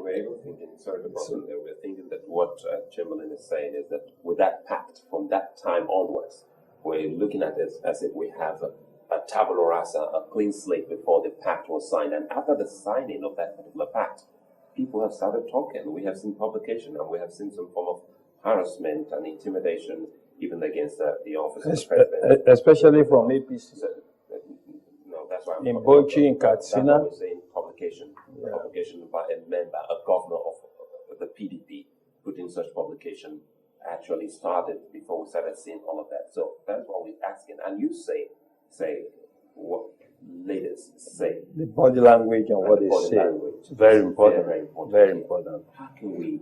we're even thinking, sorry to bother there, we're thinking that what Chamberlain is saying is that with that pact, from that time onwards, we're looking at it as if we have a tabula rasa, a clean slate before the pact was signed. And after the signing of that particular pact, people have started talking. We have seen publication, and we have seen some form of harassment and intimidation, even against the office of the president. Especially from APC. So, no, that's why I'm in Bochi, in Katsina. That's what we're saying, publication by a member, a governor of the PDP, putting such publication actually started before we started seeing all of that. So that's what we're asking. And you say what leaders say. The body language and what they say. Very important. Very important. Very important. How can we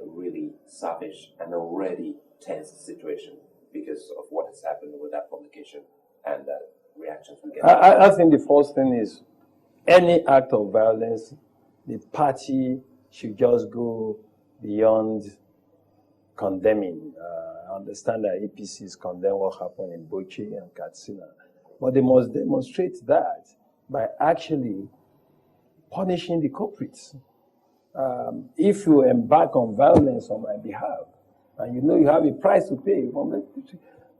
really salvage an already tense situation because of what has happened with that publication and the reactions we get? I think the first thing is any act of violence, the party should just go beyond condemning. I understand that APCs condemn what happened in Bochi and Katsina, but they must demonstrate that by actually punishing the culprits. If you embark on violence on my behalf, and you know you have a price to pay,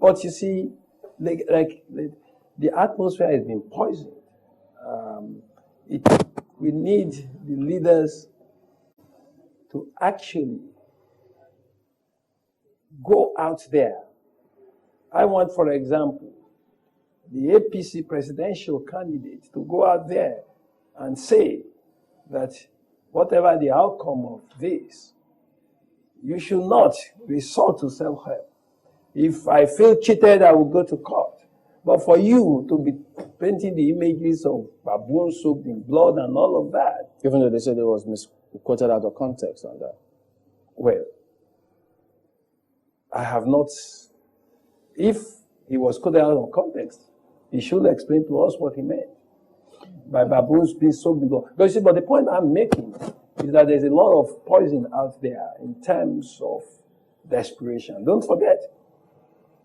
but you see, the atmosphere has been poisoned. We need the leaders to actually go out there. I want, for example, the APC presidential candidate to go out there and say that whatever the outcome of this, you should not resort to self-help. If I feel cheated, I will go to court. But for you to be painting the images of baboons soaked in blood and all of that. Even though they said it was misquoted out of context on that. Well, I have not. If he was quoted out of context, he should explain to us what he meant by baboons being soaked in blood. But the point I'm making is that there's a lot of poison out there in terms of desperation. Don't forget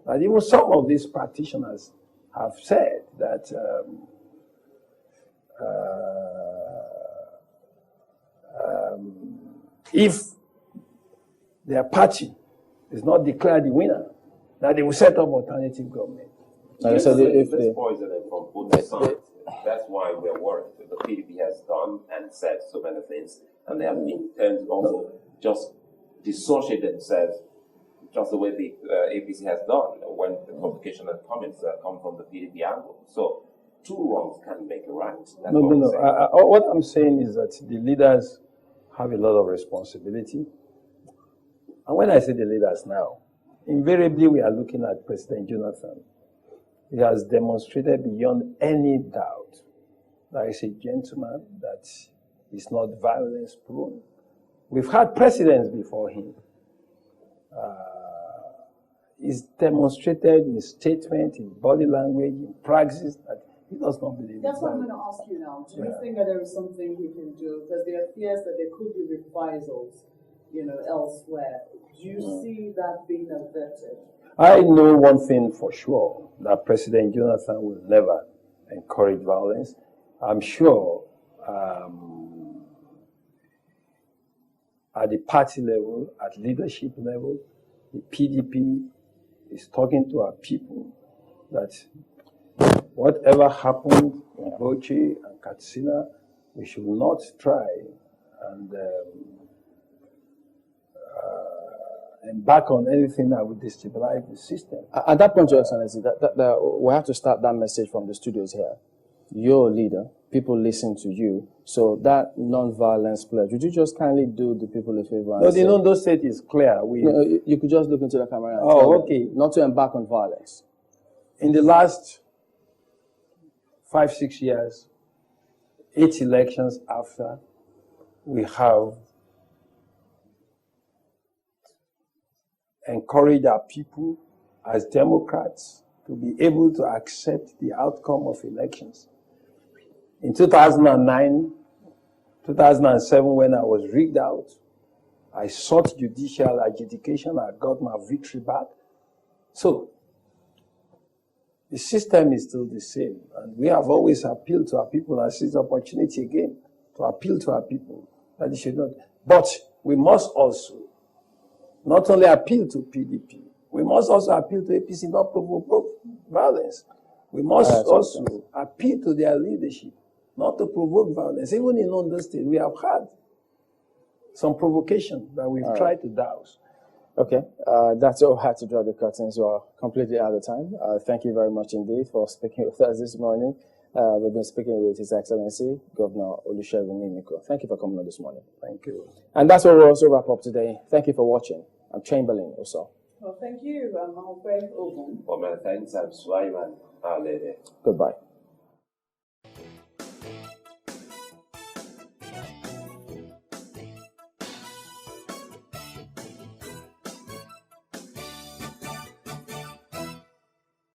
that even some of these practitioners have said that if their party is not declared the winner, that they will set up alternative government. Yes, so if they poison it from both sides, that's why we're worried. The PDP has done and said so many things, and they have been turned to also just dissociate themselves, just the way the APC has done when the publication and comments come from the PDP angle. So two wrongs can make a right. That's no. What I'm saying is that the leaders have a lot of responsibility. And when I say the leaders now, invariably we are looking at President Jonathan. He has demonstrated beyond any doubt that he's a gentleman, that he's not violence prone. We've had presidents before him. He's demonstrated in statement, in body language, in praxis, that he does not believe. That's what I'm going to ask you now. Do you think that there is something he can do? Because there are fears that there could be reprisals, elsewhere. Do you see that being averted? I know one thing for sure, that President Jonathan will never encourage violence. I'm sure at the party level, at leadership level, the PDP is talking to our people that whatever happened in Bochi and Katsina, we should not try and embark on anything that would destabilize the system. At that point, Your Excellency, we have to start that message from the studios here. You're a leader, people listen to you, so that non-violence pledge, would you just kindly do the people a favor? No, the Ondo State is clear. You could just look into the camera and tell them not to embark on violence. In the last 5-6 years, 8 elections after, we have encouraged our people as Democrats to be able to accept the outcome of elections. In 2009, 2007, when I was rigged out, I sought judicial adjudication. I got my victory back. So, the system is still the same. And we have always appealed to our people, and seize the opportunity again to appeal to our people that it should not. But we must also not only appeal to PDP, we must also appeal to APC not provoke violence. We must also appeal to their leadership not to provoke violence. Even in Ondo State, we have had some provocation that we've tried to douse. Okay, that's all I had to draw the curtains. We are completely out of time. Thank you very much indeed for speaking with us this morning. We've been speaking with His Excellency, Governor Olusegun Mimiko. Thank you for coming on this morning. Thank you. And that's where we'll also wrap up today. Thank you for watching. I'm Chamberlain also. Well, thank you. I'm Alfred Ogun. For my thanks, I'm Sulaiman. Goodbye.